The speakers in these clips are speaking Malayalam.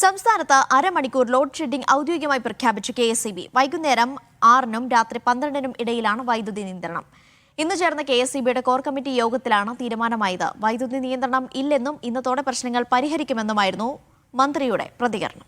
സംസ്ഥാനത്ത് അരമണിക്കൂർ ലോഡ് ഷെഡിംഗ് ഔദ്യോഗികമായി പ്രഖ്യാപിച്ചു KSEB. വൈകുന്നേരം 6-നും രാത്രി 12-നും ഇടയിലാണ് വൈദ്യുതി നിയന്ത്രണം. ഇന്ന് ചേർന്ന KSEBയുടെ കോർ കമ്മിറ്റി യോഗത്തിലാണ് തീരുമാനമായത്. വൈദ്യുതി നിയന്ത്രണം ഇല്ലെന്നും ഇന്നത്തോടെ പ്രശ്നങ്ങൾ പരിഹരിക്കുമെന്നുമായിരുന്നു മന്ത്രിയുടെ പ്രതികരണം.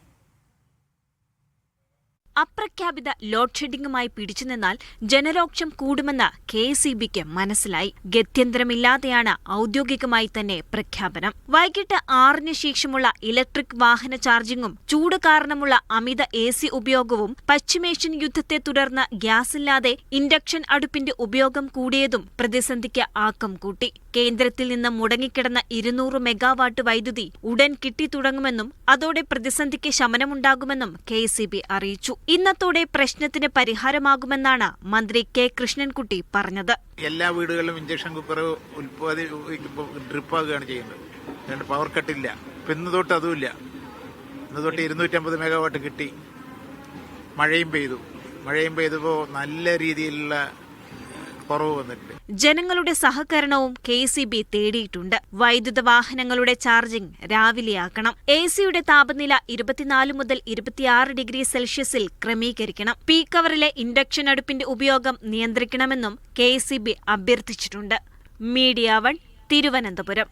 അപ്രഖ്യാപിത ലോഡ് ഷെഡിംഗുമായി പിടിച്ചുനിന്നാൽ ജനരോക്ഷം കൂടുമെന്ന് KSEBക്ക് മനസ്സിലായി. ഗത്യന്തരമില്ലാതെയാണ് ഔദ്യോഗികമായി തന്നെ പ്രഖ്യാപനം. വൈകിട്ട് 6-ന് ശേഷമുള്ള ഇലക്ട്രിക് വാഹന ചാർജിംഗും ചൂട് കാരണമുള്ള അമിത AC ഉപയോഗവും പശ്ചിമേഷ്യൻ യുദ്ധത്തെ തുടർന്ന് ഗ്യാസില്ലാതെ ഇൻഡക്ഷൻ അടുപ്പിന്റെ ഉപയോഗം കൂടിയതും പ്രതിസന്ധിക്ക് ആക്കം കൂട്ടി. കേന്ദ്രത്തിൽ നിന്ന് മുടങ്ങിക്കിടന്ന 200 മെഗാവാട്ട് വൈദ്യുതി ഉടൻ കിട്ടിത്തുടങ്ങുമെന്നും അതോടെ പ്രതിസന്ധിക്ക് ശമനമുണ്ടാകുമെന്നും KSEB അറിയിച്ചു. ഇന്നത്തോടെ പ്രശ്നത്തിന് പരിഹാരമാകുമെന്നാണ് മന്ത്രി K. കൃഷ്ണൻകുട്ടി പറഞ്ഞത്. എല്ലാ വീടുകളിലും ഇഞ്ചക്ഷൻ കുക്കർ ഡ്രിപ്പാകുകയാണ് ചെയ്യുന്നത്. പവർ കട്ടില്ല. ഇന്ന് തൊട്ട് അതുമില്ല. ഇന്ന് തൊട്ട് 250 മെഗാവാട്ട് കിട്ടി. മഴയും പെയ്തപ്പോൾ നല്ല രീതിയിലുള്ള കുറവ് വന്നിട്ടുണ്ട്. ജനങ്ങളുടെ സഹകരണവും KSEB തേടിയിട്ടുണ്ട്. വൈദ്യുത വാഹനങ്ങളുടെ ചാർജിംഗ് രാവിലെയാക്കണം. AC-യുടെ താപനില 24 മുതൽ 26 ഡിഗ്രി സെൽഷ്യസിൽ ക്രമീകരിക്കണം. പീക്ക് അവറിലെ ഇൻഡക്ഷൻ അടുപ്പിന്റെ ഉപയോഗം നിയന്ത്രിക്കണമെന്നും KSEB അഭ്യർത്ഥിച്ചിട്ടുണ്ട്. മീഡിയ 1 തിരുവനന്തപുരം.